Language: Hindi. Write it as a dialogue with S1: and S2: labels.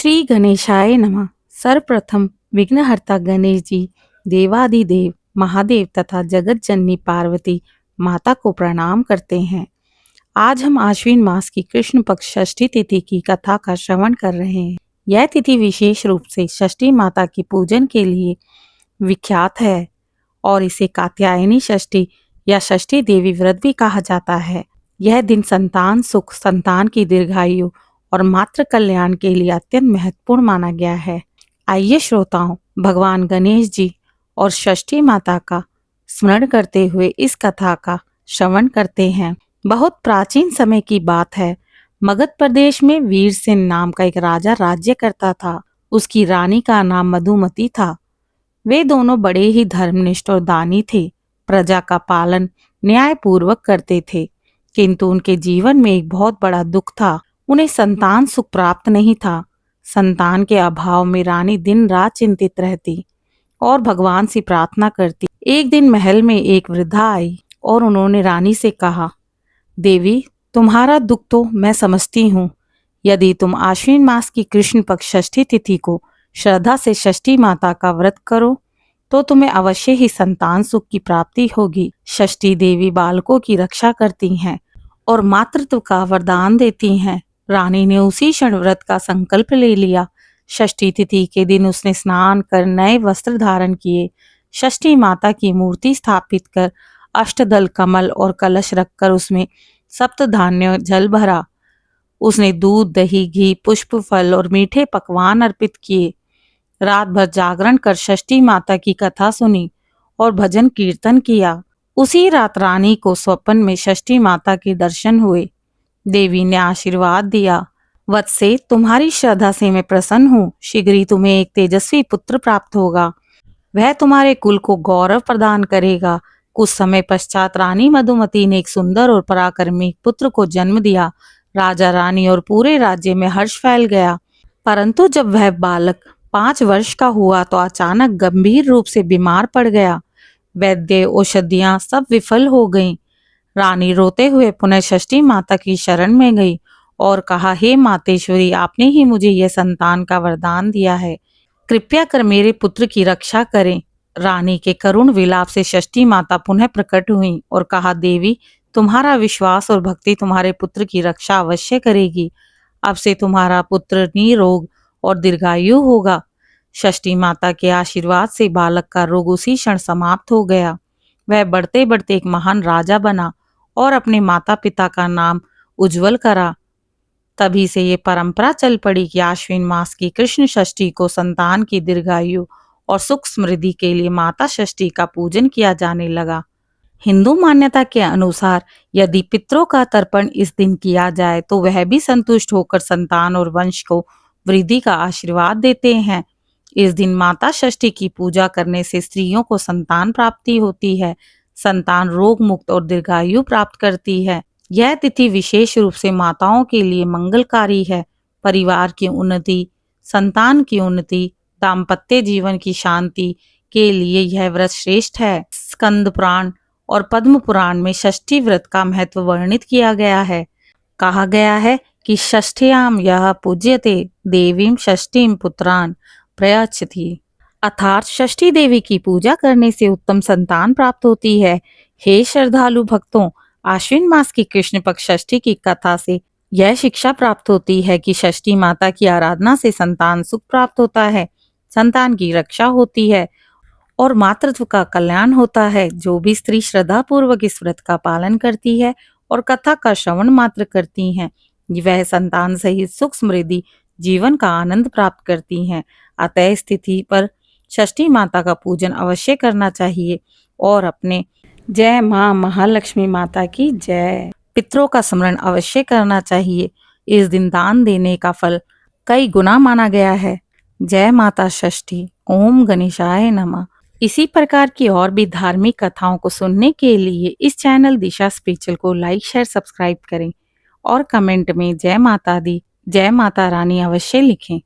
S1: श्री गणेशाय नमः। सर्वप्रथम विघ्नहर्ता गणेश जी, देवादिदेव महादेव तथा जगत जननी पार्वती माता को प्रणाम करते हैं। आज हम आश्विन मास की कृष्ण पक्ष षष्ठी तिथि की कथा का श्रवण कर रहे हैं। यह तिथि विशेष रूप से षष्ठी माता की पूजन के लिए विख्यात है और इसे कात्यायनी षष्ठी या षष्ठी देवी व्रत भी कहा जाता है। यह दिन संतान सुख, संतान की दीर्घायु और मातृ कल्याण के लिए अत्यंत महत्वपूर्ण माना गया है। आइए श्रोताओं, भगवान गणेश जी और षष्ठी माता का स्मरण करते हुए इस कथा का श्रवण करते हैं। बहुत प्राचीन समय की बात है। मगध प्रदेश में वीरसेन नाम का एक राजा राज्य करता था। उसकी रानी का नाम मधुमती था। वे दोनों बड़े ही धर्मनिष्ठ और दानी थे। प्रजा का पालन न्याय पूर्वक करते थे, किंतु उनके जीवन में एक बहुत बड़ा दुख था। उन्हें संतान सुख प्राप्त नहीं था। संतान के अभाव में रानी दिन रात चिंतित रहती और भगवान से प्रार्थना करती। एक दिन महल में एक वृद्धा आई और उन्होंने रानी से कहा, देवी, तुम्हारा दुख तो मैं समझती हूँ। यदि तुम आश्विन मास की कृष्ण पक्ष षष्ठी तिथि को श्रद्धा से षष्ठी माता का व्रत करो तो तुम्हें अवश्य ही संतान सुख की प्राप्ति होगी। षष्ठी देवी बालकों की रक्षा करती हैं और मातृत्व का वरदान देती हैं। रानी ने उसी क्षण व्रत का संकल्प ले लिया। षष्ठी तिथि के दिन उसने स्नान कर नए वस्त्र धारण किए। षष्ठी माता की मूर्ति स्थापित कर अष्टदल कमल और कलश रखकर उसमें सप्त धान्य जल भरा। उसने दूध, दही, घी, पुष्प, फल और मीठे पकवान अर्पित किए। रात भर जागरण कर षष्ठी माता की कथा सुनी और भजन कीर्तन किया। उसी रात रानी को स्वप्न में षष्ठी माता के दर्शन हुए। देवी ने आशीर्वाद दिया, वत्से, तुम्हारी श्रद्धा से मैं प्रसन्न हूँ। शीघ्र ही तुम्हें एक तेजस्वी पुत्र प्राप्त होगा। वह तुम्हारे कुल को गौरव प्रदान करेगा। कुछ समय पश्चात रानी मधुमती ने एक सुंदर और पराक्रमी पुत्र को जन्म दिया। राजा, रानी और पूरे राज्य में हर्ष फैल गया। परंतु जब वह बालक 5 वर्ष का हुआ तो अचानक गंभीर रूप से बीमार पड़ गया। वैद्य, औषधियां सब विफल हो गईं। रानी रोते हुए पुनः षष्ठी माता की शरण में गई और कहा, हे मातेश्वरी, आपने ही मुझे यह संतान का वरदान दिया है। कृपया कर मेरे पुत्र की रक्षा करें। रानी के करुण विलाप से षष्ठी माता पुनः प्रकट हुई और कहा, देवी, तुम्हारा विश्वास और भक्ति तुम्हारे पुत्र की रक्षा अवश्य करेगी। अब से तुम्हारा पुत्र निरोग और दीर्घायु होगा। षष्ठी माता के आशीर्वाद से बालक का रोग उसी क्षण समाप्त हो गया। वह बढ़ते बढ़ते एक महान राजा बना और अपने माता पिता का नाम उज्जवल करा। तभी से ये परंपरा चल पड़ी कि आश्विन मास की कृष्ण षष्ठी को संतान की दीर्घायु और सुख समृद्धि के लिए माता षष्ठी का पूजन किया जाने लगा। हिंदू मान्यता के अनुसार यदि पितरों का तर्पण इस दिन किया जाए तो वह भी संतुष्ट होकर संतान और वंश को वृद्धि का आशीर्वाद देते हैं। इस दिन माता षष्ठी की पूजा करने से स्त्रियों को संतान प्राप्ति होती है। संतान रोग मुक्त और दीर्घायु प्राप्त करती है। यह तिथि विशेष रूप से माताओं के लिए मंगलकारी है। परिवार की उन्नति, संतान की उन्नति, दाम्पत्य जीवन की शांति के लिए यह व्रत श्रेष्ठ है। स्कंद पुराण और पद्म पुराण में षष्ठी व्रत का महत्व वर्णित किया गया है। कहा गया है कि षष्ठ्याम यह पूज्यते देवीं षष्ठीं पुत्रान प्रयच्छति, अर्थात षष्ठी देवी की पूजा करने से उत्तम संतान प्राप्त होती है। हे श्रद्धालु भक्तों, आश्विन मास की कृष्ण पक्ष षष्ठी की कथा से यह शिक्षा प्राप्त होती है कि षष्ठी माता की आराधना से संतान सुख प्राप्त होता है, संतान की रक्षा होती है और मातृत्व का कल्याण होता है। जो भी स्त्री श्रद्धा पूर्वक इस व्रत का पालन करती है और कथा का श्रवण मात्र करती हैं, वह संतान सहित सुख समृद्धि जीवन का आनंद प्राप्त करती हैं। अतः इस तिथि पर षष्ठी माता का पूजन अवश्य करना चाहिए और अपने जय माँ महालक्ष्मी माता की जय पितरों का स्मरण अवश्य करना चाहिए। इस दिन दान देने का फल कई गुना माना गया है। जय माता षष्ठी। ओम गणेशाय नमः। इसी प्रकार की और भी धार्मिक कथाओं को सुनने के लिए इस चैनल दिशा स्पिरिचुअल को लाइक, शेयर, सब्सक्राइब करें और कमेंट में जय माता दी, जय माता रानी अवश्य लिखें।